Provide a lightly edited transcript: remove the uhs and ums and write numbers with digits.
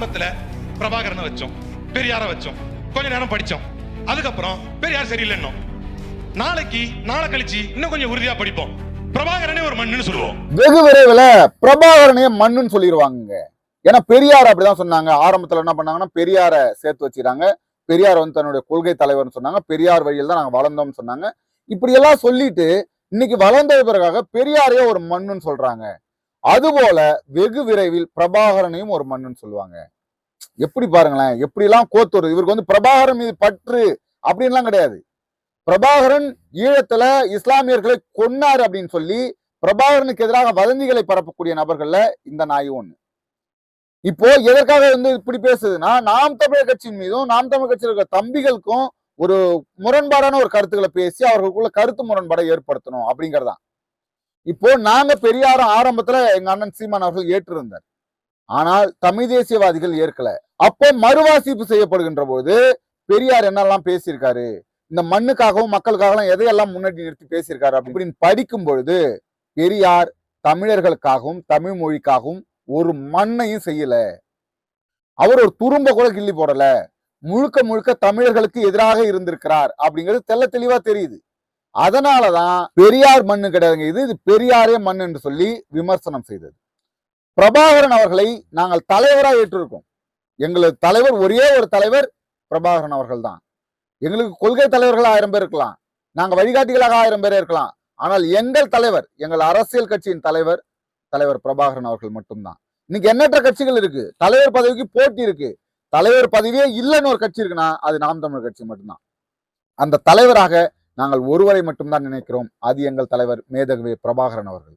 ஆரம்பத்துல பிரபாகரனை வச்சோம், பெரியார வச்சோம், கொஞ்ச நேரம் படிச்சோம். அதுக்கப்புறம் பெரியார் சரியில்லைன்னோம். நாளை கழிச்சு இன்னும் கொஞ்சம் உறுதியா படிப்போம், பிரபாகரனே ஒரு மண்ணுன்னு சொல்லுவோம். வெகு விரைவில் பிரபாகரனே மண்ணுன்னு சொல்லிடுவாங்க. ஏன்னா பெரியார் அப்படிதான் சொன்னாங்க. ஆரம்பத்துல என்ன பண்ணாங்கன்னா பெரியார சேர்த்து வச்சுக்கிறாங்க. பெரியார் வந்து தன்னுடைய கொள்கை தலைவர்னு சொன்னாங்க. பெரியார் வழியில் தான் நாங்க வளர்ந்தோம்னு சொன்னாங்க. இப்படி எல்லாம் சொல்லிட்டு இன்னைக்கு வளர்ந்தது பிறகாக பெரியாரையே ஒரு மண்ணுன்னு சொல்றாங்க. அதுபோல வெகு விரைவில் பிரபாகரனையும் ஒரு மண்ணுன்னு சொல்லுவாங்க. எப்படி பாருங்களேன், எப்படி எல்லாம் கோத்து வருது. இவருக்கு வந்து பிரபாகரன் மீது பற்று அப்படின்லாம் கிடையாது. பிரபாகரன் ஈழத்துல இஸ்லாமியர்களை கொன்னாரு அப்படின்னு சொல்லி பிரபாகரனுக்கு எதிராக வதந்திகளை பரப்பக்கூடிய நபர்கள்ல இந்த நாய் ஒண்ணு. இப்போ எதற்காக வந்து இப்படி பேசுதுன்னா, நாம் தமிழர் கட்சியின் மீதும் நாம் தமிழர் கட்சியில் இருக்கிற தம்பிகளுக்கும் ஒரு முரண்பாடான ஒரு கருத்துக்களை பேசி அவர்களுக்குள்ள கருத்து முரண்பாடை ஏற்படுத்தணும் அப்படிங்கறதான். இப்போ நாங்க பெரியாரும் ஆரம்பத்துல எங்க அண்ணன் சீமான் அவர்கள் ஏற்றிருந்தார். ஆனால் தமிழ் தேசியவாதிகள் ஏற்கல. அப்போ மறுவாசிப்பு செய்யப்படுகின்ற போது பெரியார் என்னெல்லாம் பேசியிருக்காரு, இந்த மண்ணுக்காகவும் மக்களுக்காகவும் எதையெல்லாம் முன்னாடி நிறுத்தி பேசியிருக்காரு அப்படின்னு படிக்கும் பொழுது பெரியார் தமிழர்களுக்காகவும் தமிழ் மொழிக்காகவும் ஒரு மண்ணையும் செய்யல. அவர் ஒரு துரும்ப கூட கிள்ளி போடல. முழுக்க முழுக்க தமிழர்களுக்கு எதிராக இருந்திருக்கிறார் அப்படிங்கிறது தெள்ள தெளிவா தெரியுது. அதனாலதான் பெரியார் மண்ணு கிடையாதுங்க, இது பெரியாரே மண் என்று சொல்லி விமர்சனம் செய்தது. பிரபாகரன் அவர்களை நாங்கள் தலைவராக ஏற்றிருக்கோம். எங்களது தலைவர் ஒரே ஒரு தலைவர் பிரபாகரன் அவர்கள் தான். எங்களுக்கு கொள்கை தலைவர்கள் 1000 பேர் இருக்கலாம், நாங்க வழிகாட்டிகளாக 1000 பேர் இருக்கலாம். ஆனால் எங்கள் தலைவர், எங்கள் அரசியல் கட்சியின் தலைவர் பிரபாகரன் அவர்கள் மட்டும்தான். இன்னைக்கு எண்ணற்ற கட்சிகள் இருக்கு, தலைவர் பதவிக்கு போட்டி இருக்கு. தலைவர் பதவியே இல்லைன்னு ஒரு கட்சி இருக்குன்னா அது நாம் தமிழர் கட்சி மட்டும்தான். அந்த தலைவராக நாங்கள் ஒருவரை மட்டும்தான் நினைக்கிறோம், அது எங்கள் தலைவர் மேதகவே பிரபாகரன் அவர்கள்.